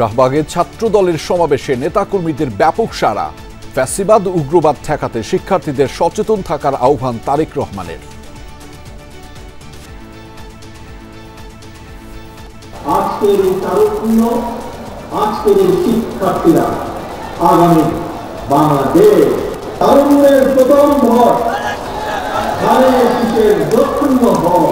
শাহবাগে ছাত্র দলের সমাবেশে নেতাকর্মীদের ব্যাপক সাড়া। ফ্যাসিবাদ উগ্রবাদ ঠেকাতে শিক্ষার্থীদের সচেতন থাকার আহ্বান তারেক রহমানের। আজকের এই তারুণ্য, আজকের এই শিক্ষার্থীরা আগামী বাংলাদেশ তারুণ্যের প্রথম ভর, ধানের শীষের দক্ষিণ ভর।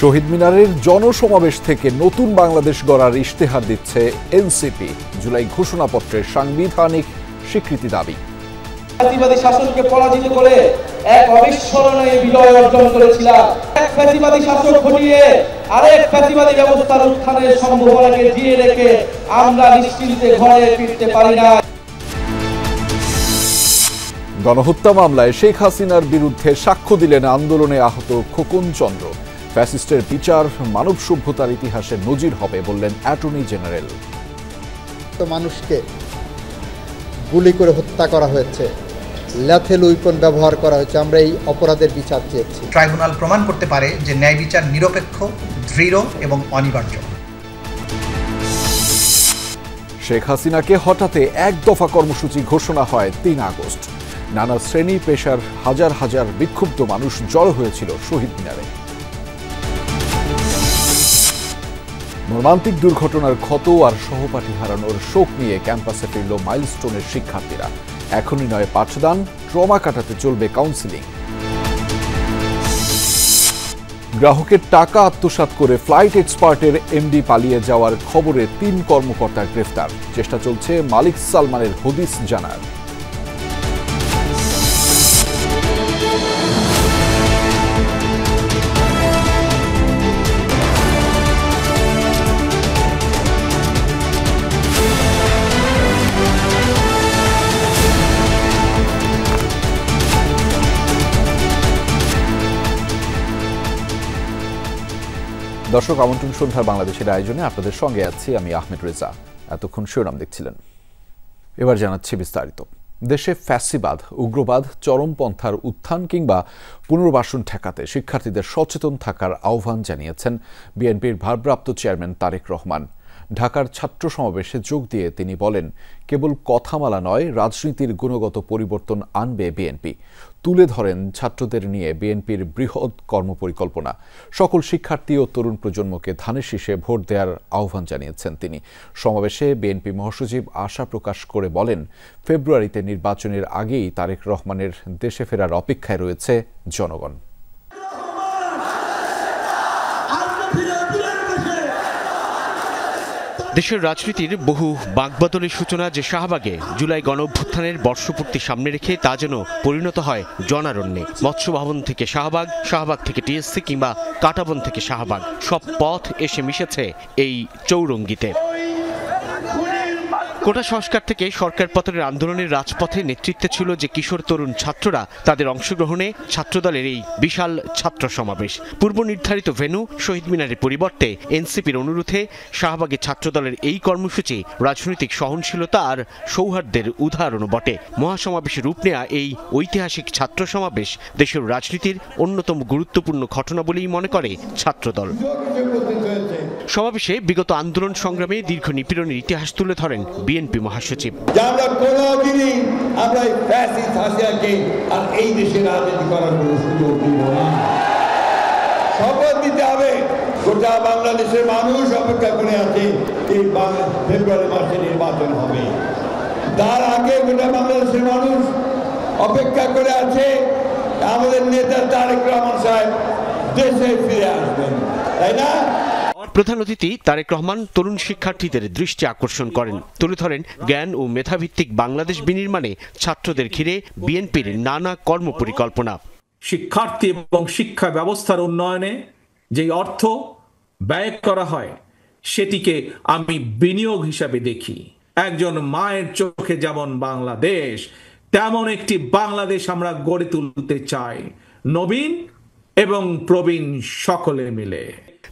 শহীদ মিনারের জনসমাবেশ থেকে নতুন বাংলাদেশ গড়ার ইশতেহার দিচ্ছে এনসিপি। জুলাই ঘোষণাপত্রের সাংবিধানিক স্বীকৃতি দাবি। ফ্যাসিবাদী শাসনকে পরাজিত করে এক অবিস্মরণীয় বিজয় অর্জন করেছিলাম। এক ফ্যাসিবাদী শাসন হটিয়ে আরেক ফ্যাসিবাদী ব্যবস্থার উত্থানের সম্ভাবনাকে জিয়ে রেখে আমরা নিশ্চিন্তে ঘরে ফিরতে পারি না। গণহত্যা মামলায় শেখ হাসিনার বিরুদ্ধে সাক্ষ্য দিলেন আন্দোলনে আহত খোকন চন্দ্র। ফ্যাসিস্টের বিচার মানব সভ্যতার ইতিহাসে নজির হবে বললেন অ্যাটর্নি জেনারেল। মানুষকে গুলি করে হত্যা করা হয়েছে, ল্যাথেল উইপন ব্যবহার করা হয়েছে। আমরা এই অপরাধের বিচার চেয়েছি। ট্রাইব্যুনাল প্রমাণ করতে পারে যে ন্যায় বিচার নিরপেক্ষ, দৃঢ় এবং অনিবার্য। শেখ হাসিনাকে হঠাতে এক দফা কর্মসূচি ঘোষণা হয় ৩ আগস্ট। নানা শ্রেণী পেশার হাজার হাজার বিক্ষুব্ধ মানুষ জড়ো হয়েছিল শহীদ মিনারে। মর্মান্তিক দুর্ঘটনার ক্ষত আর সহপাঠী হারানোর শোক নিয়ে ক্যাম্পাসে ফিরল মাইলস্টোনের শিক্ষার্থীরা। এখনই নয় পাঠদান, ট্রমা কাটাতে চলবে কাউন্সিলিং। গ্রাহকের টাকা আত্মসাৎ করে ফ্লাইট এক্সপার্টের এমডি পালিয়ে যাওয়ার খবরে ৩ কর্মকর্তা গ্রেফতার। চেষ্টা চলছে মালিক সালমানের হদিস জানার। দর্শক, আমন্ত্রণ সন্ধ্যার বাংলাদেশের আয়োজনে আপনাদের সঙ্গে আছি আমি আহমেদ রেজা। এতক্ষণ শিরোনাম দেখছিলেন, এবার জানাচ্ছি বিস্তারিত। দেশে ফ্যাসিবাদ, উগ্রবাদ, চরমপন্থার উত্থান কিংবা পুনর্বাসন ঠেকাতে শিক্ষার্থীদের সচেতন থাকার আহ্বান জানিয়েছেন বিএনপির ভারপ্রাপ্ত চেয়ারম্যান তারেক রহমান। ঢাকার ছাত্র সমাবেশে যোগ দিয়ে তিনি বলেন, কেবল কথামালা নয়, রাজনীতির গুণগত পরিবর্তন আনবে বিএনপি। তুলে ধরেন ছাত্রদের নিয়ে বিএনপির বৃহৎ কর্মপরিকল্পনা। সকল শিক্ষার্থী ও তরুণ প্রজন্মকে ধানের শীষে ভোট দেওয়ার আহ্বান জানিয়েছেন তিনি। সমাবেশে বিএনপি মহাসচিব আশা প্রকাশ করে বলেন, ফেব্রুয়ারিতে নির্বাচনের আগেই তারেক রহমানের দেশে ফেরার অপেক্ষায় রয়েছে জনগণ। দেশের রাজনীতির বহু বাকবদলের সূচনা যে শাহবাগে জুলাই গণঅভ্যুত্থানের বর্ষপূর্তি সামনে রেখে তা যেন পরিণত হয় জনারণ্যে। মৎস্য ভবন থেকে শাহবাগ, শাহবাগ থেকে টিএসসি কিংবা কাঁটাবন থেকে শাহবাগ, সব পথ এসে মিশেছে এই চৌরঙ্গিতে। কোটা সংস্কার থেকে সরকার পতনের আন্দোলনের রাজপথে নেতৃত্বে ছিল যে কিশোর তরুণ ছাত্ররা, তাদের অংশগ্রহণে ছাত্রদলের এই বিশাল ছাত্র সমাবেশ। পূর্ব নির্ধারিত ভেন্যু শহীদ মিনারের পরিবর্তে এনসিপির অনুরোধে শাহবাগে ছাত্রদলের এই কর্মসূচি রাজনৈতিক সহনশীলতা আর সৌহার্দ্যের উদাহরণও বটে। মহাসমাবেশে রূপ নেয়া এই ঐতিহাসিক ছাত্র সমাবেশ দেশের রাজনীতির অন্যতম গুরুত্বপূর্ণ ঘটনা বলেই মনে করে ছাত্রদল। সমাবেশে বিগত আন্দোলন সংগ্রামে দীর্ঘ নিপীড়নের ইতিহাস তুলে ধরেন বিএনপি মহাসচিব। আমরা কোনোদিনই আমরা ফ্যাসিস্ট হাসিনাকে আর এই দেশে রাজনীতি করার কোনো সুযোগ দিব না। শপথ দিতে হবে। গোটা বাংলাদেশের মানুষ অপেক্ষা করে আছে এই ফেব্রুয়ারি মাসে নির্বাচন হবে। তার আগে গোটা বাংলাদেশের মানুষ অপেক্ষা করে আছে আমাদের নেতা তারেক রহমান সাহেব দেশে ফিরে আসবেন, তাই না? প্রধান অতিথি তারেক রহমান তরুণ শিক্ষার্থীদের দৃষ্টি আকর্ষণ করেন। তুলে ধরেন জ্ঞান ও মেধাভিত্তিক বাংলাদেশ বিনির্মাণে ছাত্রদের ঘিরে বিএনপির নানা কর্মপরিকল্পনা। শিক্ষার্থী এবং শিক্ষা ব্যবস্থার উন্নয়নে যে অর্থ ব্যয় করা হয় সেটিকে আমি বিনিয়োগ হিসাবে দেখি। একজন মায়ের চোখে যেমন বাংলাদেশ, তেমন একটি বাংলাদেশ আমরা গড়ে তুলতে চাই, নবীন এবং প্রবীণ সকলে মিলে।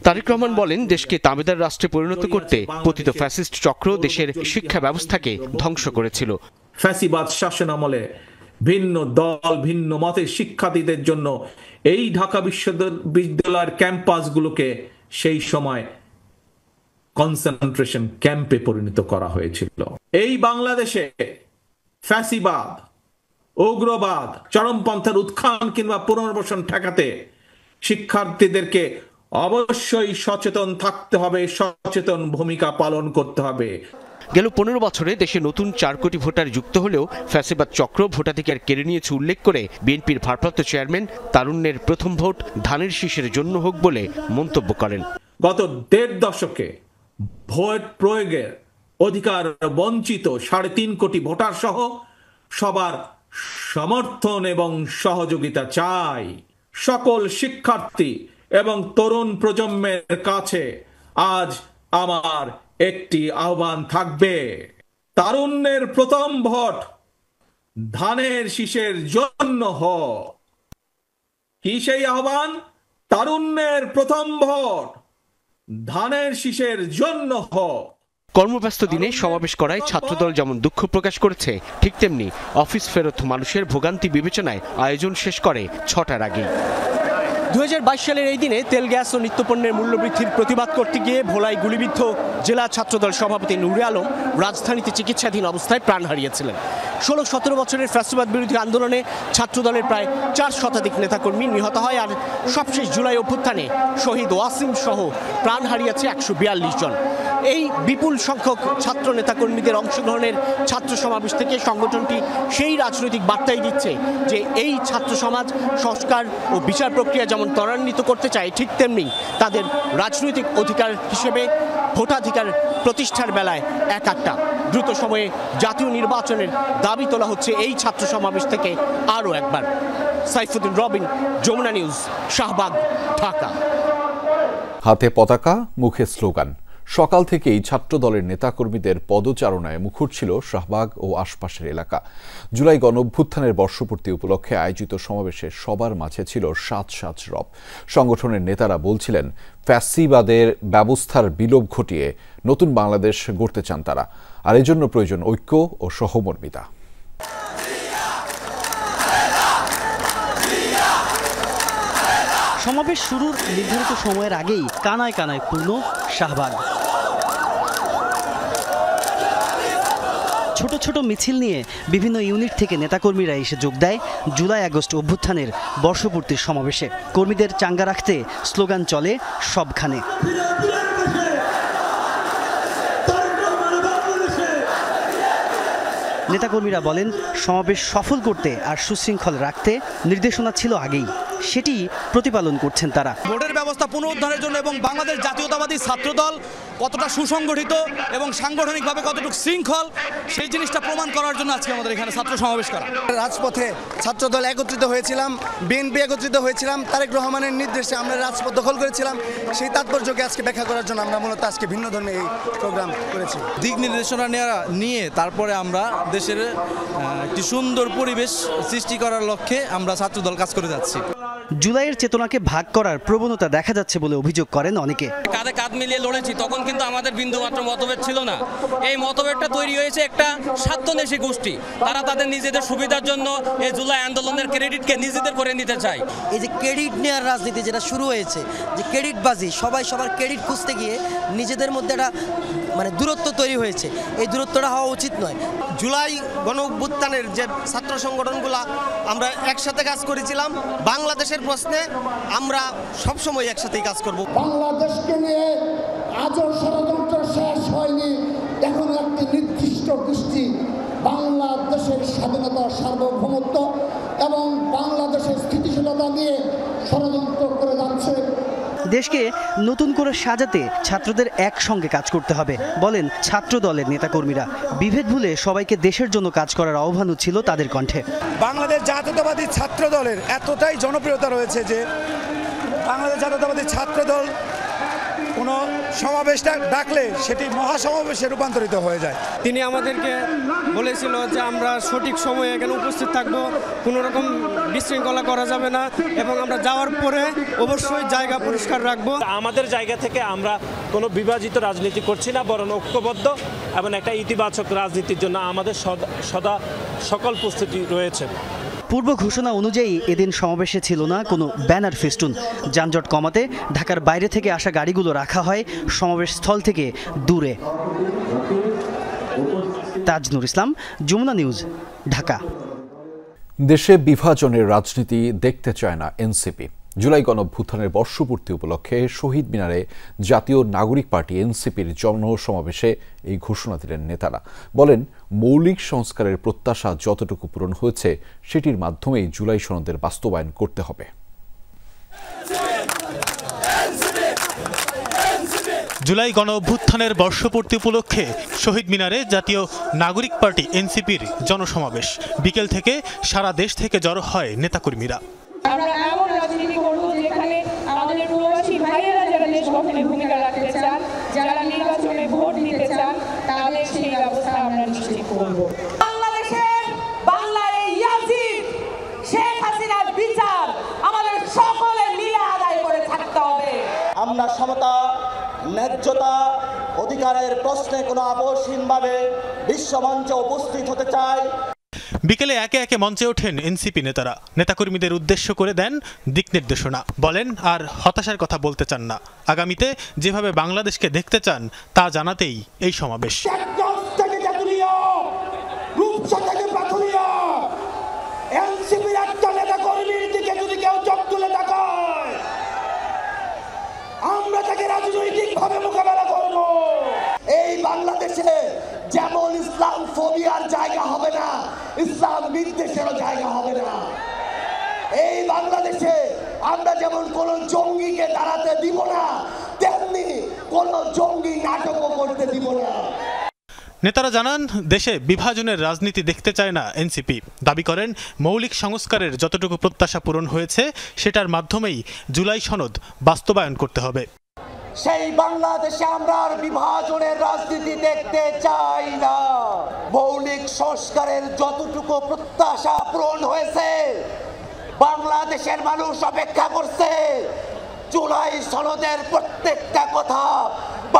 তারেক রহমান বলেন, দেশকে তাবেদার রাষ্ট্রে পরিণত করতে পতিত ফ্যাসিস্ট চক্র দেশের শিক্ষা ব্যবস্থাকে ধ্বংস করেছিল। ফ্যাসিবাদ শাসন আমলে ভিন্ন দল, ভিন্ন মতের শিক্ষার্থীদের জন্য এই ঢাকা বিশ্ববিদ্যালয়ের ক্যাম্পাসগুলোকে সেই সময় কনসেন্ট্রেশন ক্যাম্পে পরিণত করা হয়েছিল। এই বাংলাদেশে ফ্যাসিবাদ, উগ্রবাদ, চরমপন্থার উত্থান কিংবা পুনর্বাসন ঠেকাতে শিক্ষার্থীদেরকে অবশ্যই সচেতন থাকতে হবে, সচেতন ভূমিকা পালন করতে হবে। গেল 15 বছরে দেশে নতুন 4 কোটি ভোটার যুক্ত হলেও ফ্যাসিবাদ চক্র ভোটাধিকার কেড়ে নিয়েছে উল্লেখ করে বিএনপির ভারপ্রাপ্ত চেয়ারম্যান তারুণ্যের প্রথম ভোট ধানের শীষের জন্য হোক বলে মন্তব্য করেন। গত 1.5 দশকে ভোট প্রয়োগের অধিকার বঞ্চিত 3.5 কোটি ভোটার সহ সবার সমর্থন এবং সহযোগিতা চাই। সকল শিক্ষার্থী এবং তরুণ প্রজন্মের কাছে আজ আমার একটি আহ্বান থাকবে, তারুণ্যের প্রথম ভোট ধানের শীষের জন্য হোক। কি সেই আহ্বান? তারুণ্যের প্রথম ভোট ধানের শীষের জন্য হোক। কর্মব্যস্ত দিনে সমাবেশ করায় ছাত্রদল যেমন দুঃখ প্রকাশ করেছে, ঠিক তেমনি অফিস ফেরত মানুষের ভোগান্তি বিবেচনায় আয়োজন শেষ করে 6টার আগেই। 2022 সালের এই দিনে তেল, গ্যাস ও নিত্যপণ্যের মূল্যবৃদ্ধির প্রতিবাদ করতে গিয়ে ভোলায় গুলিবিদ্ধ জেলা ছাত্রদল সভাপতি নুরে আলম রাজধানীতে চিকিৎসাধীন অবস্থায় প্রাণ হারিয়েছিলেন। 16-17 বছরের ফ্যাসিবাদ বিরোধী আন্দোলনে ছাত্রদলের প্রায় 4 শতাধিক নেতাকর্মী নিহত হয়, আর সবশেষ জুলাই অভ্যুত্থানে শহীদ ওয়াসিম সহ প্রাণ হারিয়েছে 142 জন। এই বিপুল সংখ্যক ছাত্র নেতাকর্মীদের অংশগ্রহণের ছাত্র সমাবেশ থেকে সংগঠনটি সেই রাজনৈতিক বার্তাই দিচ্ছে যে এই ছাত্র সমাজ সংস্কার ও বিচার প্রক্রিয়া যেমন ত্বরান্বিত করতে চায়, ঠিক তেমনি তাদের রাজনৈতিক অধিকার হিসেবে ভোটাধিকার প্রতিষ্ঠার বেলায় একটা দ্রুত সময়ে জাতীয় নির্বাচনের দাবি তোলা হচ্ছে এই ছাত্র সমাবেশ থেকে আরও একবার। সাইফুদ্দিন রবিন, যমুনা নিউজ, শাহবাগ, ঢাকা। হাতে পতাকা, মুখে স্লোগান। সকাল থেকেই ছাত্র দলের নেতাকর্মীদের পদচারণায় মুখর ছিল শাহবাগ ও আশপাশের এলাকা। জুলাই গণঅভ্যুত্থানের বর্ষপূর্তি উপলক্ষে আয়োজিত সমাবেশে সবার মাঝে ছিল সাজ সাজ রব। সংগঠনের নেতারা বলছিলেন, ফ্যাসিবাদের ব্যবস্থার বিলোপ ঘটিয়ে নতুন বাংলাদেশ গড়তে চান তারা, আর এজন্য প্রয়োজন ঐক্য ও সহমর্মিতা। সমাবেশ শুরুর নির্ধারিত সময়ের আগেই কানায় কানায় পূর্ণ শাহবাগ। ছোট ছোট মিছিল নিয়ে বিভিন্ন ইউনিট থেকে নেতাকর্মীরা এসে যোগ দেয় জুলাই আগস্ট অভ্যুত্থানের বর্ষপূর্তির সমাবেশে। কর্মীদের চাঙ্গা রাখতে স্লোগান চলে সবখানে। নেতাকর্মীরা বলেন, সমাবেশ সফল করতে আর সুশৃঙ্খল রাখতে নির্দেশনা ছিল আগেই, সেটি প্রতিপালন করছেন তারা। ভোটের ব্যবস্থা পুনরুদ্ধারের জন্য এবং বাংলাদেশ জাতীয়তাবাদী ছাত্রদল কতটা সুসংগঠিত এবং সাংগঠনিকভাবে কতটুকু শৃঙ্খল, সেই জিনিসটা প্রমাণ করার জন্য আজকে আমাদের এখানে ছাত্র সমাবেশ করা। রাজপথে ছাত্রদল একত্রিত হয়েছিলাম, বিএনপি একত্রিত হয়েছিলাম, তারেক রহমানের নির্দেশে আমরা রাজপথ দখল করেছিলাম। সেই তাৎপর্যকে আজকে ব্যাখ্যা করার জন্য আমরা মূলত আজকে ভিন্ন ধর্মে এই প্রোগ্রাম করেছি। দিক নির্দেশনা নিয়ে তারপরে আমরা দেশের একটি সুন্দর পরিবেশ সৃষ্টি করার লক্ষ্যে আমরা ছাত্রদল কাজ করে যাচ্ছি। জুলাইয়ের চেতনাকে ভাগ করার প্রবণতা দেখা যাচ্ছে বলে অভিযোগ করেন অনেকে। কাঁধে কাঁধ মিলিয়ে লড়েছি, তখন কিন্তু আমাদের বিন্দুমাত্র মতভেদ ছিল না। এই মতভেদটা তৈরি হয়েছে একটা স্বার্থন্বেষী গোষ্ঠী, তারা তাদের নিজেদের সুবিধার জন্য এই জুলাই আন্দোলনের ক্রেডিটকে নিজেদের করে নিতে চায়। এই যে ক্রেডিট নেওয়ার রাজনীতি যেটা শুরু হয়েছে, যে ক্রেডিটবাজি, সবাই সবার ক্রেডিট খুঁজতে গিয়ে নিজেদের মধ্যে একটা দূরত্ব তৈরি হয়েছে। এই দূরত্বটা হওয়া উচিত নয়। জুলাই গণঅভ্যুত্থানের যে ছাত্র সংগঠনগুলা আমরা একসাথে কাজ করেছিলাম, বাংলাদেশের প্রশ্নে আমরা সবসময় একসাথেই কাজ করব। বাংলাদেশকে নিয়ে আজও ষড়যন্ত্র শেষ হয়নি। এখন একটি নির্দিষ্ট গোষ্ঠী বাংলাদেশের স্বাধীনতা, সার্বভৌমত্ব এবং বাংলাদেশের স্থিতিশীলতা নিয়ে ষড়যন্ত্র করে যাচ্ছে। দেশকে নতুন করে সাজাতে ছাত্রদের একসঙ্গে কাজ করতে হবে বলেন ছাত্র দলের নেতাকর্মীরা। বিভেদ ভুলে সবাইকে দেশের জন্য কাজ করার আহ্বানও ছিল তাদের কণ্ঠে। বাংলাদেশ জাতীয়তাবাদী ছাত্র দলের এতটাই জনপ্রিয়তা রয়েছে যে বাংলাদেশ জাতীয়তাবাদী ছাত্র দল কোনো সমাবেশটা ডাকলে সেটি মহাসমাবেশে রূপান্তরিত হয়ে যায়। তিনি আমাদেরকে বলেছিল যে আমরা সঠিক সময়ে এখানে উপস্থিত থাকবো, কোনো রকম বিশৃঙ্খলা করা যাবে না এবং আমরা যাওয়ার পরে অবশ্যই জায়গা পরিষ্কার রাখবো। আমাদের জায়গা থেকে আমরা কোনো বিভাজিত রাজনীতি করছি না, বরং ঐক্যবদ্ধ এবং একটা ইতিবাচক রাজনীতির জন্য আমাদের সদা সকল প্রস্তুতি রয়েছে। পূর্ব ঘোষণা অনুযায়ী এদিন সমাবেশে ছিল না কোনো ব্যানার ফেস্টুন। যানজট কমাতে ঢাকার বাইরে থেকে আসা গাড়িগুলো রাখা হয় সমাবেশ স্থল থেকে দূরে। তাজনুর ইসলাম, যমুনা নিউজ, ঢাকা। দেশে বিভাজনের রাজনীতি দেখতে চায় না এনসিপি। জুলাই গণঅভ্যুত্থানের বর্ষপূর্তি উপলক্ষে শহীদ মিনারে জাতীয় নাগরিক পার্টি এনসিপির জনসমাবেশে এই ঘোষণা দিলেন নেতারা। বলেন, মৌলিক সংস্কারের প্রত্যাশা যতটুকু পূরণ হয়েছে সেটির মাধ্যমেই জুলাই সনদের বাস্তবায়ন করতে হবে। জুলাই গণঅভ্যুত্থানের বর্ষপূর্তি উপলক্ষে শহীদ মিনারে জাতীয় নাগরিক পার্টি এনসিপির জনসমাবেশ। বিকেল থেকে সারা দেশ থেকে জড়ো হয় নেতাকর্মীরা। আমরা এমন রাজনীতি করব যেখানে আমাদের প্রবাসী ভাইয়েরা যারা দেশ গঠনে ভূমিকা রাখতে চান, যারা নির্বাচনে ভোট দিতে চান, তাদের সেই ব্যবস্থা আমরা নিশ্চিত করব। বাংলার এই ইয়াজিদ শেখ হাসিনার বিচার আমাদের সকলে মিলে আদায় করে থাকতে হবে। আমরা সমতা, ন্যায্যতা, অধিকারের প্রশ্নে কোনো আপোষহীনভাবে বিশ্বমঞ্চে উপস্থিত হতে চাই। বিকেলে একে একে মঞ্চে ওঠেন এনসিপি নেতারা। নেতাকর্মীদের উদ্দেশ্য করে দেন দিক নির্দেশনা। বলেন, আর হতাশার কথা বলতে চান না। আগামীতে যেভাবে বাংলাদেশকে দেখতে চান তা জানাতেই এই সমাবেশ। আমরা তাকে রাজনৈতিকভাবে মোকাবেলা করব। এই বাংলাদেশে যেমন ইসলাম ফোবিয়ার জায়গা হবে না, ইসলাম বিদ্বেষেরও জায়গা হবে না। এই বাংলাদেশে আমরা যেমন কোন জঙ্গিকে দাঁড়াতে দিব না, তেমনি কোন জঙ্গি নাটকও করতে দিব না। নেতারা জানান, দেশে বিভাজনের রাজনীতি দেখতে চায় না এনসিপি। দাবি করেন, মৌলিক সংস্কারের যতটুকু প্রত্যাশা পূরণ হয়েছে সেটার মাধ্যমেই জুলাই সনদ বাস্তবায়ন করতে হবে। সেই বাংলাদেশে আমরা আর বিভাজনের রাজনীতি দেখতে চাই না। মৌলিক সংস্কারের যতটুকু প্রত্যাশা পূরণ হয়েছে, বাংলাদেশের মানুষ অপেক্ষা করছে জুলাই সনদের প্রত্যেকটা কথা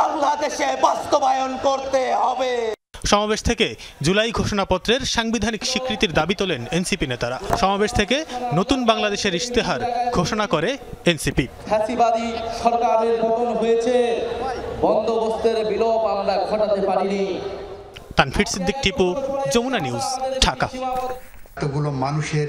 বাংলাদেশে বাস্তবায়ন করতে হবে। সমাবেশ থেকে জুলাই ঘোষণাপত্রের সাংবিধানিক স্বীকৃতির দাবি তোলেন এনসিপি নেতারা। সমাবেশ থেকে নতুন বাংলাদেশের ইশতেহার ঘোষণা করে এনসিপি। ফ্যাসিবাদী সরকারের পতন হয়েছে, বন্দোবস্তের বিলোপ আমরা ঘটাতে পারিনি। তানভীর সিদ্দিক টিপু, যমুনা নিউজ, ঢাকা। এতগুলো মানুষের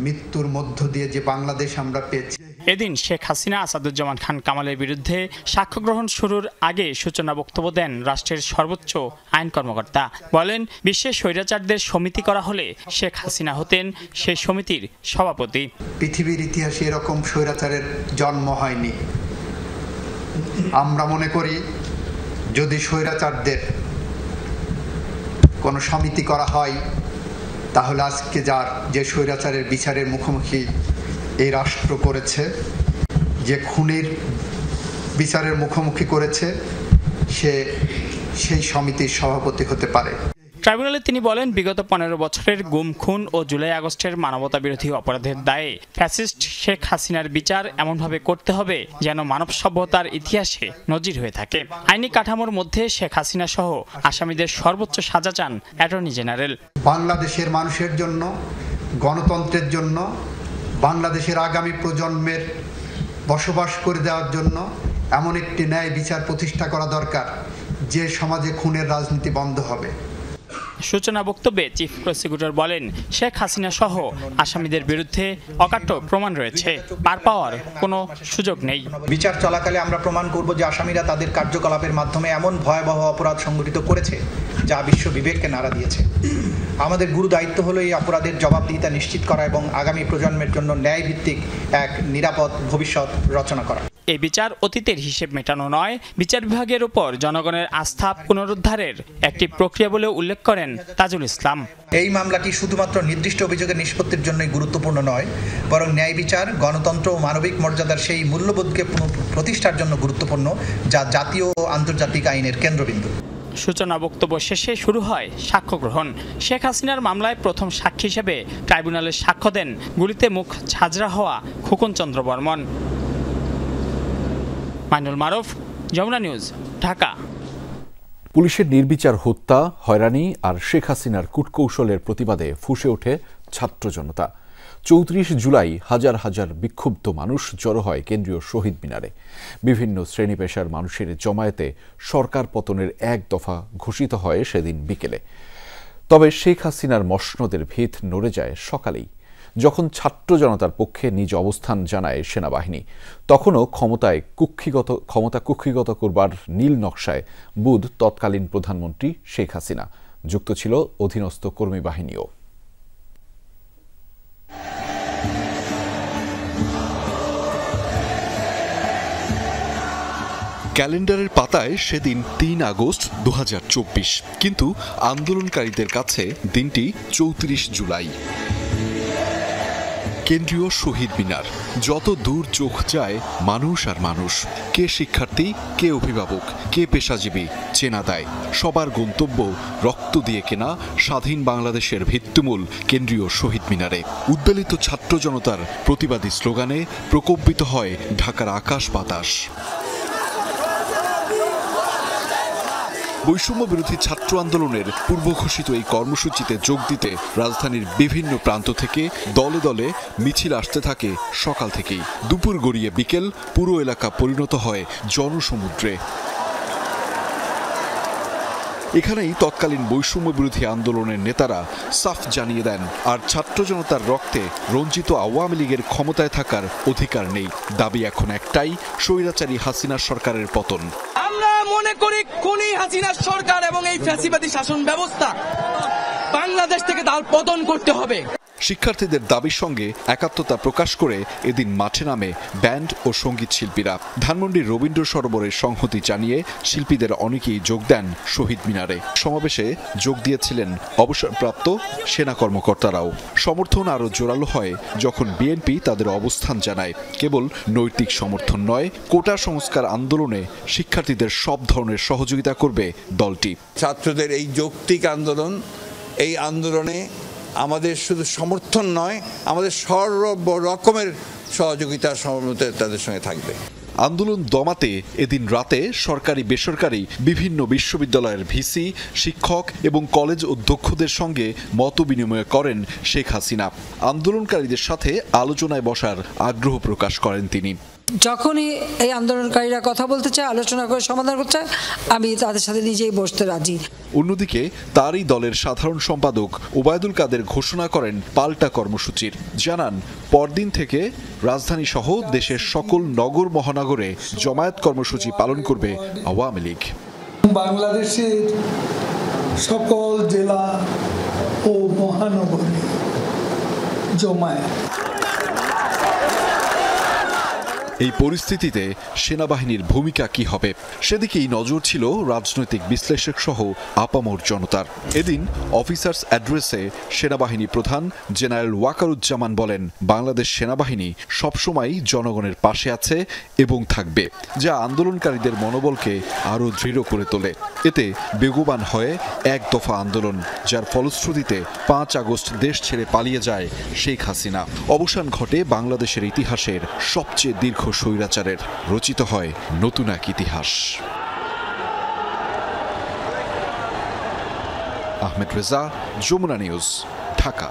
মৃত্যুর মধ্য দিয়ে যে বাংলাদেশ আমরা পেয়েছি। এদিন শেখ হাসিনা আসাদুজ্জামান খান কামালের বিরুদ্ধে সাক্ষ্য গ্রহণ শুরুর আগে সূচনা বক্তব্য দেন রাষ্ট্রের সর্বোচ্চ আইন কর্মকর্তা। বলেন, বিশ্বের স্বৈরাচারদের সমিতি করা হলে শেখ হাসিনা হতেন সেই সমিতির সভাপতি। পৃথিবীর ইতিহাসে এরকম স্বৈরাচারের জন্ম হয়নি। আমরা মনে করি, যদি স্বৈরাচারদের কোনো সমিতি করা হয়, তাহলে আজকে যে স্বৈরাচারের বিচারের মুখোমুখি এই রাষ্ট্র করেছে, যে খুনের বিচারের মুখোমুখি করেছে, সেই সমিতির সভাপতি হতে পারে। ট্রাইব্যুনালে তিনি বলেন, বিগত 15 বছরের গুম, খুন ও জুলাই আগস্টের মানবতাবিরোধী অপরাধের দায়ে ফ্যাসিস্ট শেখ হাসিনার বিচার এমনভাবে করতে হবে যেন মানব সভ্যতার ইতিহাসে নজির হয়ে থাকে। আইনি কাঠামোর মধ্যে শেখ হাসিনা সহ আসামিদের সর্বোচ্চ সাজা চান অ্যাটর্নি জেনারেল। বাংলাদেশের মানুষের জন্য, গণতন্ত্রের জন্য, বাংলাদেশের আগামী প্রজন্মের বসবাস করে দেওয়ার জন্য এমন একটি ন্যায় বিচার প্রতিষ্ঠা করা দরকার, যে সমাজে খুনের রাজনীতি বন্ধ হবে। সূচনা বক্তব্যে চিফ প্রসিকিউটর বলেন, শেখ হাসিনা সহ আসামিদের বিরুদ্ধে অকাট্য প্রমাণ রয়েছে, পার পাওয়ার কোনো সুযোগ নেই। বিচার চলাকালে আমরা প্রমাণ করব যে আসামিরা তাদের কার্যকলাপের মাধ্যমে এমন ভয়াবহ অপরাধ সংঘটিত করেছে যা বিশ্ব বিবেককে নাড়া দিয়েছে। আমাদের গুরু দায়িত্ব হলো এই অপরাধের জবাবদিহিতা নিশ্চিত করা এবং আগামী প্রজন্মের জন্য ন্যায়ভিত্তিক এক নিরাপদ ভবিষ্যৎ রচনা করা। এই বিচার অতীতের হিসেব মেটানো নয়, বিচার বিভাগের উপর জনগণের আস্থা পুনরুদ্ধারের একটি প্রক্রিয়া বলে উল্লেখ করেন তাজুল ইসলাম। এই মামলাটি শুধুমাত্র নির্দিষ্ট অভিযোগের নিষ্পত্তির জন্যই গুরুত্বপূর্ণ নয়, বরং ন্যায় বিচার, গণতন্ত্র ও মানবিক মর্যাদার সেই মূল্যবোধকে প্রতিষ্ঠার জন্য গুরুত্বপূর্ণ, যা জাতীয় ও আন্তর্জাতিক আইনের কেন্দ্রবিন্দু। সূচনা বক্তব্য শেষে শুরু হয় সাক্ষ্য গ্রহণ। শেখ হাসিনার মামলায় প্রথম সাক্ষী হিসেবে ট্রাইব্যুনালে সাক্ষ্য দেন গুলিতে মুখ ঝাঁঝরা হওয়া খোকন চন্দ্র বর্মন। মাইনুল মারুফ, যমুনা নিউজ, ঢাকা। পুলিশের নির্বিচার হত্যা, হয়রানি আর শেখ হাসিনার কূটকৌশলের প্রতিবাদে ফুঁসে ওঠে ছাত্র জনতা। 34 জুলাই হাজার হাজার বিক্ষুব্ধ মানুষ জড়ো হয় কেন্দ্রীয় শহীদ মিনারে। বিভিন্ন শ্রেণী পেশার মানুষের জমায়েতে সরকার পতনের এক দফা ঘোষিত হয় সেদিন বিকেলে। তবে শেখ হাসিনার মসনদের ভিত নড়ে যায় সকালেই, যখন ছাত্র জনতার পক্ষে নিজ অবস্থান জানায় সেনাবাহিনী। তখনও ক্ষমতা কুক্ষিগত করবার নীল নকশায় বুধ তৎকালীন প্রধানমন্ত্রী শেখ হাসিনা। যুক্ত ছিল অধীনস্থ কর্মী বাহিনীও। ক্যালেন্ডারের পাতায় সেদিন ৩ আগস্ট ২০২৪, কিন্তু আন্দোলনকারীদের কাছে দিনটি ৩৪ জুলাই। কেন্দ্রীয় শহীদ মিনার, যত দূর চোখ যায় মানুষ আর মানুষ। কে শিক্ষার্থী, কে অভিভাবক, কে পেশাজীবী, চেনা দেয়। সবার গন্তব্য রক্ত দিয়ে কেনা স্বাধীন বাংলাদেশের ভিত্তিমূল কেন্দ্রীয় শহীদ মিনারে। উদ্বেলিত ছাত্র জনতার প্রতিবাদী স্লোগানে প্রকম্পিত হয় ঢাকার আকাশ বাতাস। বৈষম্য বিরোধী ছাত্র আন্দোলনের পূর্ব ঘোষিত এই কর্মসূচিতে যোগ দিতে রাজধানীর বিভিন্ন প্রান্ত থেকে দলে দলে মিছিল আসতে থাকে সকাল থেকেই। দুপুর গড়িয়ে বিকেল পুরো এলাকা পরিণত হয় জনসমুদ্রে। এখানেই তৎকালীন বৈষম্য বিরোধী আন্দোলনের নেতারা সাফ জানিয়ে দেন, আর ছাত্র জনতার রক্তে রঞ্জিত আওয়ামী লীগের ক্ষমতায় থাকার অধিকার নেই। দাবি এখন একটাই, স্বৈরাচারী হাসিনা সরকারের পতন। আমরা মনে করি খুনি হাসিনা সরকার এবং এই ফ্যাসিবাদী শাসন ব্যবস্থা বাংলাদেশ থেকে তার পতন করতে হবে। শিক্ষার্থীদের দাবির সঙ্গে একাত্মতা প্রকাশ করে এদিন মাঠে নামে ব্যান্ড ও সঙ্গীত শিল্পীরা। ধানমন্ডির রবীন্দ্র সরোবরের সংহতি জানিয়ে শিল্পীদের অনেকেই যোগ দেন শহীদ মিনারে। সমাবেশে যোগ দিয়েছিলেন অবসরপ্রাপ্ত সেনা কর্মকর্তারাও। সমর্থন আরও জোরালো হয় যখন বিএনপি তাদের অবস্থান জানায়। কেবল নৈতিক সমর্থন নয়, কোটা সংস্কার আন্দোলনে শিক্ষার্থীদের সব ধরনের সহযোগিতা করবে দলটি। ছাত্রদের এই যৌক্তিক আন্দোলন, এই আন্দোলনে আমাদের শুধু সমর্থন নয়, আমাদের সর্ব রকমের সহযোগিতা সহমতে তাদের সঙ্গে থাকবে। আন্দোলন দমাতে এদিন রাতে সরকারি বেসরকারি বিভিন্ন বিশ্ববিদ্যালয়ের ভিসি, শিক্ষক এবং কলেজ অধ্যক্ষদের সঙ্গে মত বিনিময় করেন শেখ হাসিনা। আন্দোলনকারীদের সাথে আলোচনায় বসার আগ্রহ প্রকাশ করেন তিনি। যখনই এই আন্দোলনকারীরা কথা বলতে চায়, আলোচনা করে সমাধান করতে চায়, আমি তাদের সাথে নিজেই বসতে রাজি। অন্যদিকে তারই দলের সাধারণ সম্পাদক ওবায়দুল কাদের ঘোষণা করেন পাল্টা কর্মসূচির। জানান, পরদিন থেকে রাজধানী সহ দেশের সকল নগর মহানগরে জমায়েত কর্মসূচি পালন করবে আওয়ামী লীগ। বাংলাদেশের সকল জেলা ও মহানগরে জমায়েত। এই পরিস্থিতিতে সেনাবাহিনীর ভূমিকা কি হবে সেদিকেই নজর ছিল রাজনৈতিক বিশ্লেষক সহ আপামর জনতার। এদিন অফিসার্স অ্যাড্রেসে সেনাবাহিনী প্রধান জেনারেল ওয়াকারুজ্জামান বলেন, বাংলাদেশ সেনাবাহিনী সবসময় জনগণের পাশে আছে এবং থাকবে, যা আন্দোলনকারীদের মনোবলকে আরও দৃঢ় করে তোলে। এতে বেগবান হয় এক দফা আন্দোলন, যার ফলশ্রুতিতে 5 আগস্ট দেশ ছেড়ে পালিয়ে যায় শেখ হাসিনা। অবসান ঘটে বাংলাদেশের ইতিহাসের সবচেয়ে দীর্ঘ স্বৈরাচারের। রচিত হয় নতুন এক ইতিহাস। আহমেদ রেজা, যমুনা নিউজ, ঢাকা।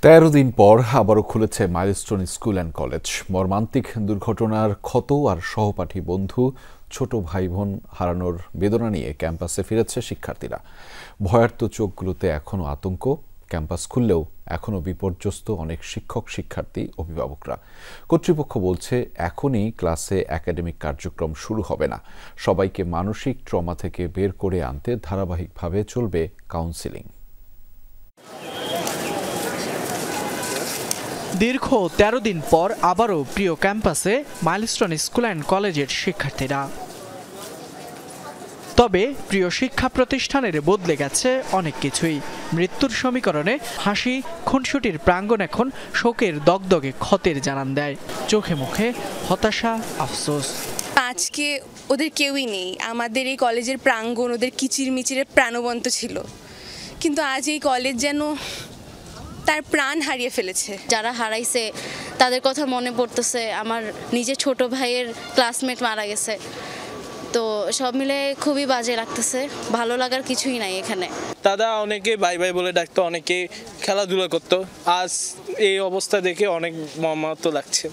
13 দিন পর আবারও খুলেছে মাইলস্টোন স্কুল অ্যান্ড কলেজ। মর্মান্তিক দুর্ঘটনার ক্ষত আর সহপাঠী বন্ধু, ছোট ভাই বোন হারানোর বেদনা নিয়ে ক্যাম্পাসে ফিরেছে শিক্ষার্থীরা। ভয়ার্ত চোখগুলোতে এখনও আতঙ্ক। ক্যাম্পাস খুললেও এখনও বিপর্যস্ত অনেক শিক্ষক, শিক্ষার্থী, অভিভাবকরা। কর্তৃপক্ষ বলছে এখনই ক্লাসে একাডেমিক কার্যক্রম শুরু হবে না। সবাইকে মানসিক ট্রমা থেকে বের করে আনতে ধারাবাহিকভাবে চলবে কাউন্সেলিং। দীর্ঘ 13 দিন পর আবারও প্রিয় ক্যাম্পাসে মাইলস্টোন স্কুল অ্যান্ড কলেজের শিক্ষার্থীরা। তবে প্রিয় শিক্ষা প্রতিষ্ঠানের বদলে গেছে অনেক কিছুই। মৃত্যুর সমীকরণে হাসি খুনসুটির প্রাঙ্গণ এখন শোকের দগদগে ক্ষতের জানান দেয়। চোখে মুখে হতাশা, আফসোস। আজকে ওদের কেউই নেই। আমাদের এই কলেজের প্রাঙ্গণ ওদের কিচিরমিচিরে প্রাণবন্ত ছিল, কিন্তু আজ এই কলেজ যেন তার প্রাণ হারিয়ে ফেলেছে। যারা হারাইছে তাদের কথা মনে পড়তেছে। আমার নিজের ছোট ভাইয়ের ক্লাসমেট মারা গেছে, তো সব মিলে খুবই বাজে লাগতেছে, ভালো লাগার কিছুই নাই এখানে। দাদা অনেকে বাই বাই বলে ডাকতো, অনেকে খেলাধুলা করতো, আজ এই অবস্থা দেখে অনেক মর্মাহত লাগছে।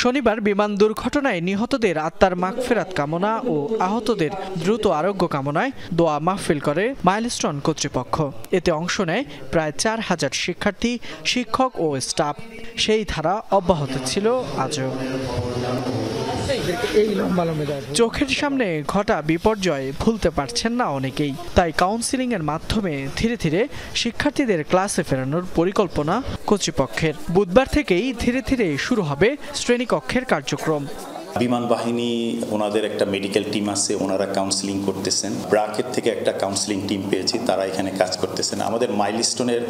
শনিবার বিমান দুর্ঘটনায় নিহতদের আত্মার মাগফিরাত কামনা ও আহতদের দ্রুত আরোগ্য কামনায় দোয়া মাহফিল করে মাইলস্টোন কর্তৃপক্ষ। এতে অংশ নেয় প্রায় 4000 শিক্ষার্থী, শিক্ষক ও স্টাফ। সেই ধারা অব্যাহত ছিল আজও। চোখের সামনে ঘটা বিপর্যয় ভুলতে পারছেন না অনেকেই, তাই কাউন্সিলিং এর মাধ্যমে ধীরে ধীরে শিক্ষার্থীদের ক্লাসে ফেরানোর পরিকল্পনা কর্তৃপক্ষের। বুধবার থেকেই ধীরে ধীরে শুরু হবে শ্রেণীকক্ষের কার্যক্রম। বিমান বাহিনী ওনাদের একটা মেডিকেল টিম আছে, ওনারা কাউন্সিলিং করতেছেন। ব্রাকের থেকে একটা কাউন্সিলিং টিম পেয়েছি, তারা এখানে কাজ করতেছেন। আমাদের মাইলস্টোনের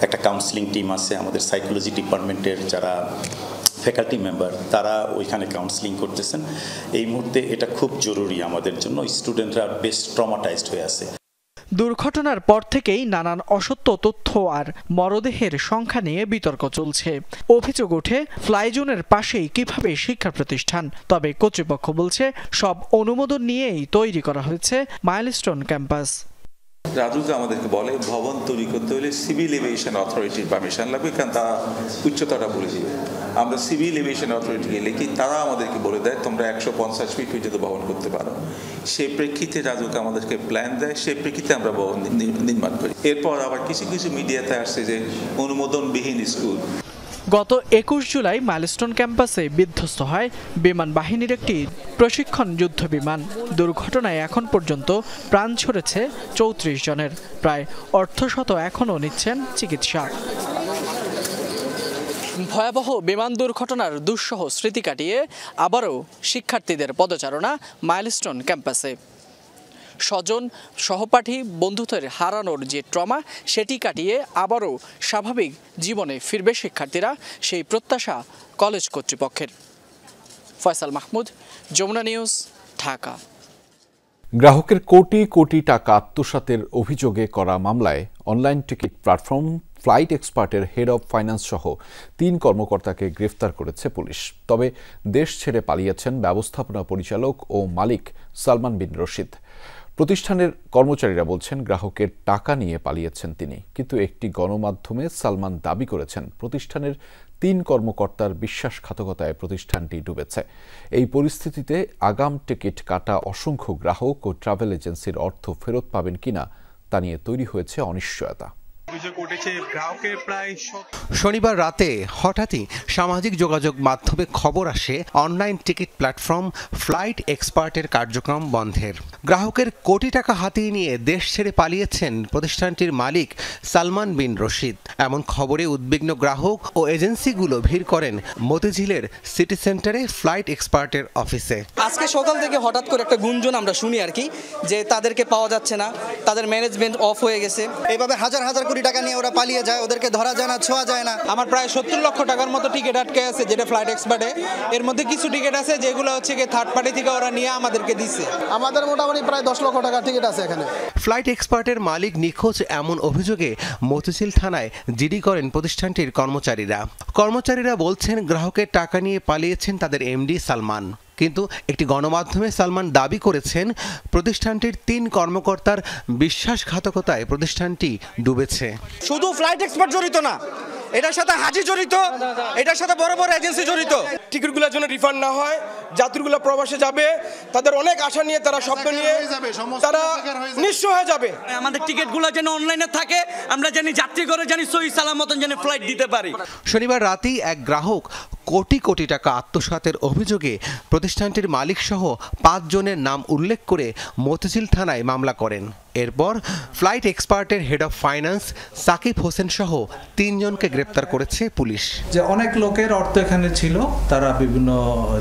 একটা কাউন্সিলিং টিম আছে, আমাদের সাইকোলজি ডিপার্টমেন্টের যারা ফ্যাকাল্টি মেম্বার তারা ওইখানে কাউন্সিলিং করতেছেন। এই মুহূর্তে এটা খুব জরুরি আমাদের জন্য, স্টুডেন্টরা বেশ ট্রমাটাইজড হয়ে আছে। দুর্ঘটনার পর থেকেই নানান অসত্য তথ্য আর মরদেহের সংখ্যা নিয়ে বিতর্ক চলছে। অভিযোগ ওঠে ফ্লাইজোনের পাশেই কিভাবে শিক্ষা প্রতিষ্ঠান। তবে কর্তৃপক্ষ বলছে সব অনুমোদন নিয়েই তৈরি করা হয়েছে মাইলস্টোন ক্যাম্পাস। রাজুকে আমাদেরকে বলে ভবন তৈরি করতে হলে সিভিল এভিয়েশন অথরিটির পারমিশন লাগবে, কারণ তারা উচ্চতাটা বলে দিবে। আমরা সিভিল এভিয়েশন অথরিটিকে লিখি, তারা আমাদেরকে বলে দেয় তোমরা 150 ফিট পর্যন্ত ভবন করতে পারো। সেই প্রেক্ষিতে রাজুকে আমাদেরকে প্ল্যান দেয়, সেই প্রেক্ষিতে আমরা ভবন নির্মাণ করি। এরপর আবার কিছু কিছু মিডিয়াতে আসছে যে অনুমোদনবিহীন স্কুল। গত 21 জুলাই মাইলস্টোন ক্যাম্পাসে বিধ্বস্ত হয় বিমান বাহিনীর একটি প্রশিক্ষণ যুদ্ধ বিমান। দুর্ঘটনায় এখন পর্যন্ত প্রাণ ছড়েছে 34 জনের, প্রায় অর্ধশত এখনও নিচ্ছেন চিকিৎসা। ভয়াবহ বিমান দুর্ঘটনার দুঃসহ স্মৃতি কাটিয়ে আবারও শিক্ষার্থীদের পদচারণা মাইলস্টোন ক্যাম্পাসে। স্বজন, সহপাঠী, বন্ধুদের হারানোর যে ট্রমা সেটি কাটিয়ে আবারও স্বাভাবিক জীবনে ফিরবে শিক্ষার্থীরা, সেই প্রত্যাশা কলেজ কর্তৃপক্ষের। ফয়সাল মাহমুদ, যমুনা নিউজ, ঢাকা। গ্রাহকের কোটি কোটি টাকা আত্মসাতের অভিযোগে করা মামলায় অনলাইন টিকিট প্ল্যাটফর্ম ফ্লাইট এক্সপার্টের হেড অব ফাইন্যান্স সহ 3 কর্মকর্তাকে গ্রেফতার করেছে পুলিশ। তবে দেশ ছেড়ে পালিয়েছেন ব্যবস্থাপনা পরিচালক ও মালিক সালমান বিন রশিদ। প্রতিষ্ঠানের কর্মচারীরা বলছেন গ্রাহকের টাকা নিয়ে পালিয়েছেন তিনি, কিন্তু একটি গণমাধ্যমে সালমান দাবি করেছেন প্রতিষ্ঠানের 3 কর্মকর্তার বিশ্বাসঘাতকতায় প্রতিষ্ঠানটি ডুবেছে। এই পরিস্থিতিতে আগাম টিকিট কাটা অসংখ্য গ্রাহক ও ট্রাভেল এজেন্সির অর্থ ফেরত পাবেন কিনা তা নিয়ে তৈরি হয়েছে অনিশ্চয়তা। শনিবার রাতে হঠাৎই সামাজিক যোগাযোগ মাধ্যমে খবর আসে অনলাইন টিকিট প্ল্যাটফর্ম ফ্লাইট এক্সপার্টের কার্যক্রম বন্ধের। গ্রাহকের কোটি টাকা হাতিয়ে নিয়ে দেশ ছেড়ে পালিয়েছেন প্রতিষ্ঠানটির মালিক সালমান বিন রশিদ। এমন খবরে উদ্বিগ্ন গ্রাহক ও এজেন্সিগুলো ভিড় করেন মতিঝিলের সিটি সেন্টারে ফ্লাইট এক্সপার্টের অফিসে। আজকে সকাল থেকে হঠাৎ করে একটা গুঞ্জন আমরা শুনি আর কি, যে তাদেরকে পাওয়া যাচ্ছে না, তাদের ম্যানেজমেন্ট অফ হয়ে গেছে। এইভাবে হাজার হাজার কোটি টাকা নিয়ে ওরা পালিয়ে যায়, ওদেরকে ধরা যায় না, ছোঁয়া যায় না। আমার প্রায় 70 লক্ষ টাকার মতো টিকিট আটকে আছে, যেটা ফ্লাইট এক্সপার্টে। এর মধ্যে কিছু টিকিট আছে যেগুলো হচ্ছে কি থার্ড পার্টি থেকে ওরা নিয়ে আমাদেরকে দিচ্ছে। আমাদের মোটামুটি প্রায় 10 লক্ষ টাকার টিকিট আছে এখানে। ফ্লাইট এক্সপার্টের মালিক নিখোঁজ এমন অভিযোগে মতিঝিল থানায় জিডি করেন প্রতিষ্ঠানটির কর্মচারীরা বলছেন গ্রাহকের টাকা নিয়ে পালিয়েছেন তাদের এমডি সালমান। কিন্তু একটি গণমাধ্যমে সালমান দাবি করেছেন প্রতিষ্ঠানটির 3 কর্মকর্তার বিশ্বাসঘাতকতায় প্রতিষ্ঠানটি ডুবেছে। শুধু ফ্লাইট এক্সপার্ট জড়িত না, এটার সাথে হাজি জড়িত, এটার সাথে বড় বড় এজেন্সি জড়িত। টিকিটগুলোর জন্য রিফান্ড না হয়, যাত্রীগুলো প্রবাসে যাবে, তাদের অনেক আশা নিয়ে তারা স্বপ্ন নিয়ে তারা নিঃস্ব হয়ে যাবে। আমাদের টিকিটগুলো যেন অনলাইনে থাকে, আমরা জানি যাত্রী করে জানি সহি সালামতন যেন ফ্লাইট দিতে পারি। শনিবার রাতেই এক গ্রাহক কোটি কোটি টাকা আত্মসাতের অভিযোগে প্রতিষ্ঠানটির মালিক সহ 5 জনের নাম উল্লেখ করে মতিঝিল থানায় মামলা করেন। এরপর ফ্লাইট এক্সপার্টের head of finance Sakib Hossain সহ 3 জনকে গ্রেপ্তার করেছে পুলিশ। যে অনেক লোকের অর্থ এখানে ছিল, তারা বিভিন্ন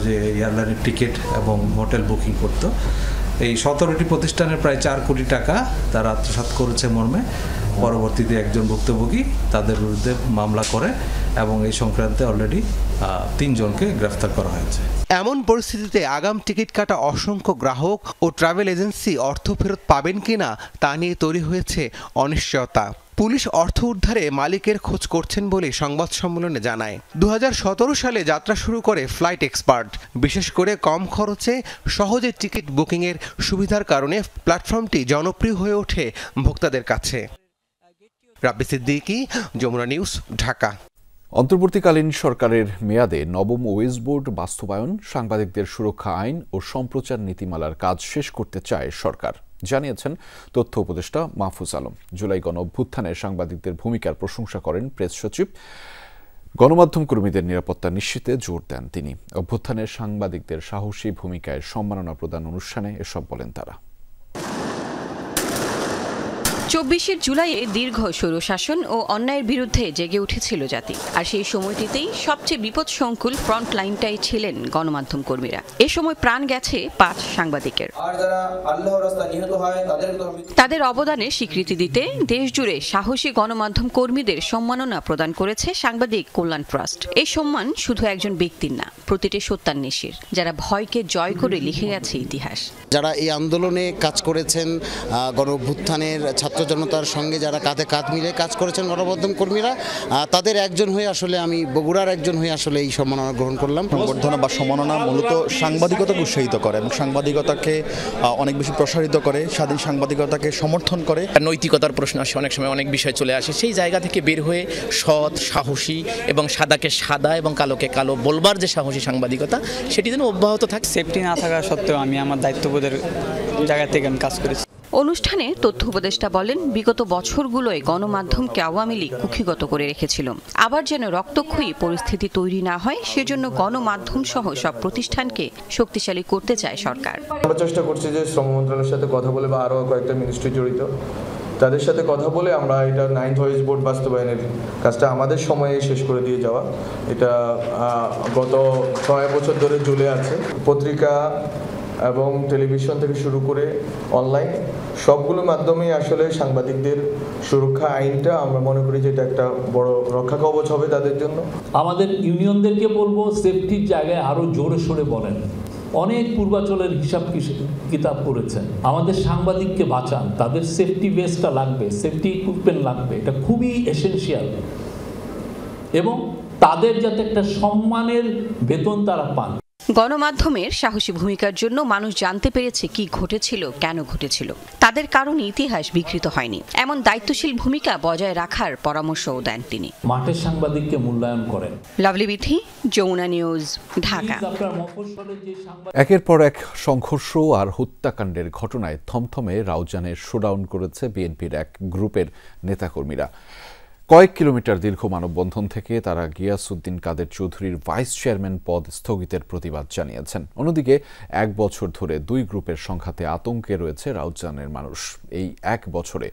যে এয়ারলাইনের টিকিট এবং হোটেল বুকিং করত। এই 17টি প্রতিষ্ঠানের প্রায় 4 কোটি টাকা তারা আত্মসাৎ করেছে মর্মে পরবর্তীতে একজন ভুক্তভোগী তাদের বিরুদ্ধে মামলা করে এবং এই সংক্রান্তে অলরেডি 3 জনকে গ্রেফতার করা হয়েছে। এমন পরিস্থিতিতে আগাম টিকিট কাটা অসংখ্য গ্রাহক ও ট্রাভেল এজেন্সি অর্থ ফেরত পাবেন কিনা তা নিয়ে তৈরি হয়েছে অনিশ্চয়তা। পুলিশ অর্থ উদ্ধারে মালিকের খোঁজ করছেন বলে সংবাদ সম্মেলনে জানায়। 2017 সালে যাত্রা শুরু করে ফ্লাইট এক্সপার্ট। বিশেষ করে কম খরচে সহজে টিকিট বুকিংয়ের সুবিধার কারণে প্ল্যাটফর্মটি জনপ্রিয় হয়ে ওঠে ভোক্তাদের কাছে। রাব্বি সিদ্দিকী, যমুনা নিউজ, ঢাকা। অন্তর্বর্তীকালীন সরকারের মেয়াদে নবম ওয়েজ বোর্ড বাস্তবায়ন, সাংবাদিকদের সুরক্ষা আইন ও সম্প্রচার নীতিমালার কাজ শেষ করতে চায় সরকার, জানিয়েছেন তথ্য উপদেষ্টা মাহফুজ আলম। জুলাই গণ অভ্যুত্থানে সাংবাদিকদের ভূমিকার প্রশংসা করেন প্রেস সচিব। গণমাধ্যম কর্মীদের নিরাপত্তা নিশ্চিতে জোর দেন তিনি। অভ্যুত্থানের সাংবাদিকদের সাহসী ভূমিকায় সম্মাননা প্রদান অনুষ্ঠানে এসব বলেন তারা। 24 জুলাইয়ে দীর্ঘ স্বৈরশাসন ও অন্যায়ের বিরুদ্ধে জেগে উঠেছিল জাতি। আর সেই সময়টিতেই সবচেয়ে বিপদসংকুল ফ্রন্ট লাইনটাই ছিলেন গণমাধ্যম কর্মীরা। এ সময় প্রাণ গেছে 5 সাংবাদিকের। তাদের অবদানে স্বীকৃতি দিতে দেশজুড়ে সাহসী গণমাধ্যম কর্মীদের সম্মাননা প্রদান করেছে সাংবাদিক কল্যাণ ট্রাস্ট। এই সম্মান শুধু একজন ব্যক্তির না, প্রতিটি সত্যান্বেষীর, যারা ভয়কে জয় করে লিখে গেছে ইতিহাস। যারা এই আন্দোলনে কাজ করেছেন, গণ অভ্যুত্থানের ছাত্র জনতার সঙ্গে যারা কাঁধে কাঁধ মিলে কাজ করেছেন গণমাধ্যম কর্মীরা, তাদের একজন হয়ে আসলে আমি বগুড়ার একজন হয়ে আসলে এই সম্মাননা গ্রহণ করলাম। সংবর্ধনা বা সম্মাননা মূলত সাংবাদিকতাকে উৎসাহিত করে এবং সাংবাদিকতাকে অনেক বেশি প্রসারিত করে, স্বাধীন সাংবাদিকতাকে সমর্থন করে। নৈতিকতার প্রশ্ন আসে, অনেক সময় অনেক বিষয় চলে আসে, সেই জায়গা থেকে বের হয়ে সৎ, সাহসী এবং সাদাকে সাদা এবং কালোকে কালো বলবার যে সাহসী সাংবাদিকতা, সেটি যেন অব্যাহত থাকে। সেফটি না থাকা সত্ত্বেও আমি আমার দায়িত্ববোধের জায়গা থেকে আমি কাজ করেছি। অনুষ্ঠানে তথ্য উপদেষ্টা বলেন, বিগত বছরগুলোয় গণমাধ্যমকে আওয়ামী লীগ কুক্ষিগত করে রেখেছিল। আবার যেন রক্তক্ষয়ী পরিস্থিতি তৈরি না হয়, সেজন্য গণমাধ্যম সহ সব প্রতিষ্ঠানকে শক্তিশালী করতে চায় সরকার। আমরা চেষ্টা করছি যে শ্রম মন্ত্রণালয়ের সাথে কথা বলে বা আরও কয়েকটা মিনিস্ট্রি জড়িত, তাদের সাথে কথা বলে আমরা এটা 9th ওয়েজ বোর্ড বাস্তবায়নের কাজটা আমাদের সময়ে শেষ করে দিয়ে যাওয়া। এটা গত 6 বছর ধরে চলে আছে। পত্রিকা এবং টেলিভিশন থেকে শুরু করে অনলাইন সবগুলো মাধ্যমেই আসলে সাংবাদিকদের সুরক্ষা আইনটা আমরা মনে করি যে এটা একটা বড় রক্ষা কবচ হবে তাদের জন্য। আমাদের ইউনিয়নদেরকে বলবো, সেফটির জায়গায় আরও জোরে সোরে বলেন। অনেক পূর্বাচলের হিসাব কিতাব করেছেন, আমাদের সাংবাদিককে বাঁচান, তাদের সেফটি বেসটা লাগবে, সেফটি ইকুইপমেন্ট লাগবে, এটা খুবই এসেনশিয়াল। এবং তাদের যাতে একটা সম্মানের বেতন তারা পান। গণমাধ্যমের সাহসী ভূমিকার জন্য মানুষ জানতে পেরেছে কি ঘটেছিল, কেন ঘটেছিল। তাদের কারণে ইতিহাস বিকৃত হয়নি, এমন দায়িত্বশীল ভূমিকা বজায় রাখার পরামর্শও দেন তিনি। মাঠের সাংবাদিককে মূল্যায়ন করেন। লাভলি বিথি, যমুনা নিউজ, ঢাকা। একের পর এক সংঘর্ষ আর হত্যাকাণ্ডের ঘটনায় থমথমে রাউজানের শোডাউন করেছে বিএনপির এক গ্রুপের নেতাকর্মীরা। কয়েক কিলোমিটার দীর্ঘ মানববন্ধন থেকে তারা গিয়াসউদ্দিন কাদের চৌধুরীর ভাইস চেয়ারম্যান পদ স্থগিতের প্রতিবাদ জানিয়েছেন। অন্যদিকে 1 বছর ধরে 2 গ্রুপের সংঘাতে আতঙ্কে রয়েছে রাউজানের মানুষ। এই 1 বছরে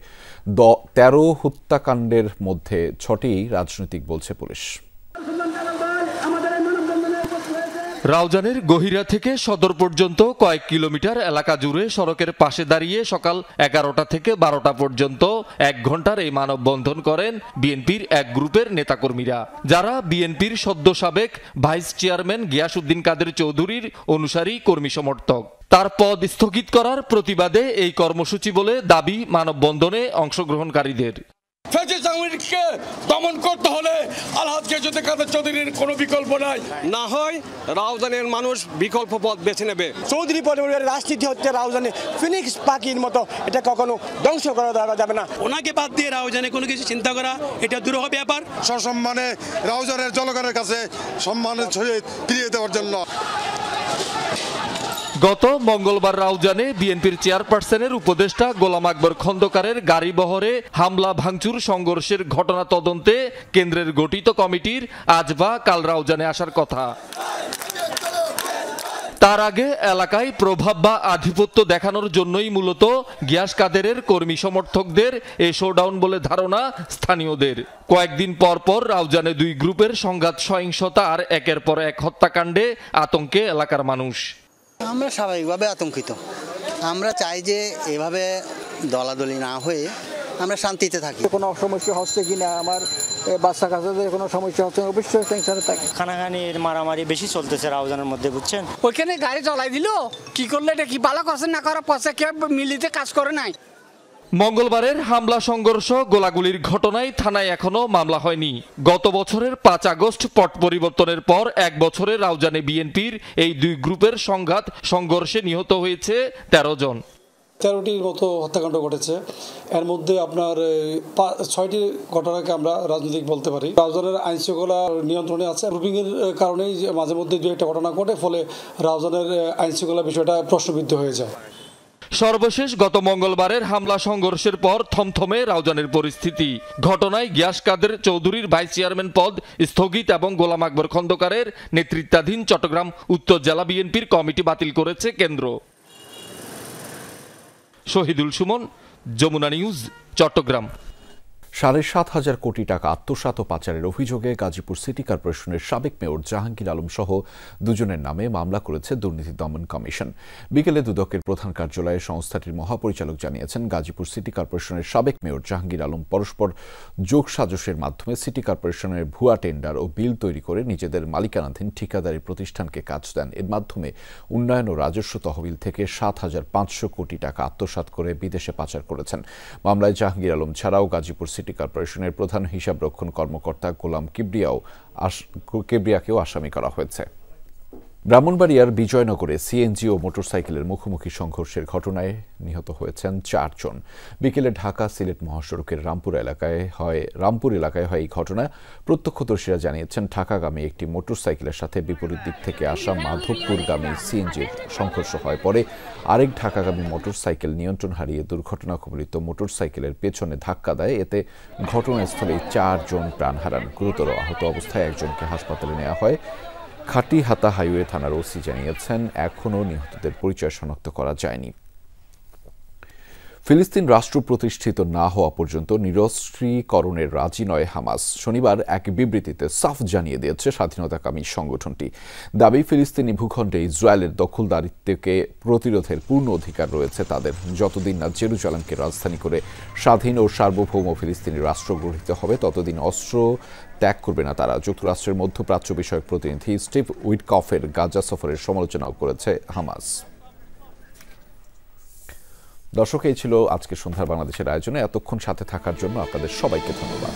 13 হত্যাকাণ্ডের মধ্যে 6টি রাজনৈতিক বলছে পুলিশ। রাউজানের গহিরা থেকে সদর পর্যন্ত কয়েক কিলোমিটার এলাকা জুড়ে সড়কের পাশে দাঁড়িয়ে সকাল 11টা থেকে 12টা পর্যন্ত 1 ঘন্টার এই মানববন্ধন করেন বিএনপির এক গ্রুপের নেতাকর্মীরা, যারা বিএনপির সদ্য সাবেক ভাইস চেয়ারম্যান গিয়াসউদ্দিন কাদের চৌধুরীর অনুসারী কর্মী সমর্থক। তার পদ স্থগিত করার প্রতিবাদে এই কর্মসূচি বলে দাবি মানববন্ধনে অংশগ্রহণকারীদের। দমন করতে হলে আলহাজ গিয়াসউদ্দিন কাদের চৌধুরীর কোনো বিকল্প নাই, না হয় রাউজানের মানুষ বিকল্প পথ বেছে নেবে। চৌধুরী পরিবারের রাজনীতি হচ্ছে রাউজানে ফিনিক্স পাখির মতো, এটা কখনো ধ্বংস করা দেওয়া যাবে না। ওনাকে বাদ দিয়ে রাউজানে কোনো কিছু চিন্তা করা এটা দুরূহ ব্যাপার। সসম্মানে রাউজানের জনগণের কাছে সম্মানের সহিত ফিরিয়ে দেওয়ার জন্য গত মঙ্গলবার রাউজানে বিএনপির চেয়ারপারসনের উপদেষ্টা গোলাম আকবর খন্দকারের গাড়ি বহরে হামলা ভাঙচুর সংঘর্ষের ঘটনা তদন্তে কেন্দ্রের গঠিত কমিটির আজ বা কাল রাউজানে আসার কথা। তার আগে এলাকায় প্রভাব বা আধিপত্য দেখানোর জন্যই মূলত গিয়াস কাদেরের কর্মী সমর্থকদের এই শোডাউন বলে ধারণা স্থানীয়দের। কয়েকদিন পর পর রাউজানে 2 গ্রুপের সংঘাত, সহিংসতা আর একের পর এক হত্যাকাণ্ডে আতঙ্কে এলাকার মানুষ। আমরা স্বাভাবিকভাবে আতঙ্কিত। আমরা চাই যে এভাবে দলাদলি না হয়ে আমরা শান্তিতে থাকি। কোনো সমস্যা হচ্ছে কিনা, আমার বাচ্চা কাচ্চাদের কোনো সমস্যা হচ্ছে, অবশ্যই টেনশনে থাকি। খানাখানির মারামারি বেশি চলতেছে রাউজানের মধ্যে, বুঝছেন। ওইখানে গাড়ি জ্বলাই দিল, কি করলে এটা কি ভালো করছে না করার পথে কেউ মিলিতে কাজ করে নাই। মঙ্গলবারের হামলা সংঘর্ষ গোলাগুলির ঘটনায় থানায় এখনো মামলা হয়নি। গত বছরের 5 আগস্ট পট পরিবর্তনের পর 1 বছরে রাউজানে বিএনপির এই দুই গ্রুপের সংঘর্ষে নিহত হয়েছে 13 জন। 13টির মতো হত্যাকাণ্ড ঘটেছে। এর মধ্যে আপনার 6টি ঘটনাকে আমরা রাজনৈতিক বলতে পারি। রাউজানের আইন শৃঙ্খলা নিয়ন্ত্রণে আছে। গ্রুপিংয়ের কারণেই মাঝে মধ্যে দু একটা ঘটনা ঘটে, ফলে রাউজানের আইন শৃঙ্খলা বিষয়টা প্রশ্নবিদ্ধ হয়ে যায়। সর্বশেষ গত মঙ্গলবারের হামলা সংঘর্ষের পর থমথমে রাউজানের পরিস্থিতি। ঘটনায় গিয়াস কাদের চৌধুরীর ভাইস চেয়ারম্যান পদ স্থগিত এবং গোলাম আকবর খন্দকারের নেতৃত্বাধীন চট্টগ্রাম উত্তর জেলা বিএনপির কমিটি বাতিল করেছে কেন্দ্র। শহীদুল সুমন, যমুনা নিউজ, চট্টগ্রাম। 7,500 কোটি টাকা আত্মসাৎ ও পাচারের অভিযোগে গাজীপুর সিটি কর্পোরেশনের সাবেক মেয়র জাহাঙ্গীর আলম সহ দুজনের নামে মামলা করেছে দুর্নীতি দমন কমিশন। বিকেলে দুদকের প্রধান কার্যালয়ে সংস্থাটির মহাপরিচালক জানিয়েছেন, গাজীপুর সিটি কর্পোরেশনের সাবেক মেয়র জাহাঙ্গীর আলম পরস্পর যোগসাজশের মাধ্যমে সিটি কর্পোরেশনের ভুয়া টেন্ডার ও বিল তৈরি করে নিজেদের মালিকানাধীন ঠিকাদারি প্রতিষ্ঠানকে কাজ দেন। এর মাধ্যমে উন্নয়ন ও রাজস্ব তহবিল থেকে 7,500 কোটি টাকা আত্মসাৎ করে বিদেশে পাচার করেছেন। মামলায় জাহাঙ্গীর আলম ছাড়াও গাজীপুর সিটি কর্পোরেশনের প্রধান হিসাবরক্ষণ কর্মকর্তা গোলাম কিবরিয়াকেও আসামি করা হয়েছে। ব্রাহ্মণবাড়িয়ার বিজয়নগরে সিএনজি ও মোটরসাইকেলের মুখোমুখি সংঘর্ষের ঘটনায় নিহত হয়েছেন 4 জন। বিকেলে ঢাকা সিলেট মহাসড়কের রামপুর এলাকায় হয় এই ঘটনা। প্রত্যক্ষদর্শীরা জানিয়েছেন, ঢাকাগামী একটি মোটরসাইকেলের সাথে বিপরীত দিক থেকে আসা মাধবপুরগামী সিএনজির সংঘর্ষ হয়। পরে আরেক ঢাকাগামী মোটরসাইকেল নিয়ন্ত্রণ হারিয়ে দুর্ঘটনা কবলিত মোটরসাইকেলের পেছনে ধাক্কা দেয়। এতে ঘটনাস্থলেই 4 জন প্রাণ হারান। গুরুতর আহত অবস্থায় একজনকে হাসপাতালে নেওয়া হয়। খাটিহাতা হাইওয়ে থানার ওসি জানিয়েছেন, এখনও নিহতদের পরিচয় শনাক্ত করা যায়নি। ফিলিস্তিন রাষ্ট্র প্রতিষ্ঠিত না হওয়া পর্যন্ত নিরস্ত্রীকরণের রাজি নয় হামাস। শনিবার এক বিবৃতিতে সাফ জানিয়ে দিয়েছে স্বাধীনতাকামী সংগঠনটি। দাবি, ফিলিস্তিনি ভূখণ্ডে ইসরায়েলের দখলদারিত্বকে প্রতিরোধের পূর্ণ অধিকার রয়েছে তাদের। যতদিন না জেরুজালেমকে রাজধানী করে স্বাধীন ও সার্বভৌম ফিলিস্তিনি রাষ্ট্র গঠিত হবে, ততদিন অস্ত্র ত্যাগ করবে না তারা। যুক্তরাষ্ট্রের মধ্যপ্রাচ্য বিষয়ক প্রতিনিধি স্টিভ উইটকফের গাজা সফরের সমালোচনাও করেছে হামাস। দর্শক, এই ছিল আজকে সন্ধ্যার বাংলাদেশের আয়োজনে। এতক্ষণ সাথে থাকার জন্য আপনাদের সবাইকে ধন্যবাদ।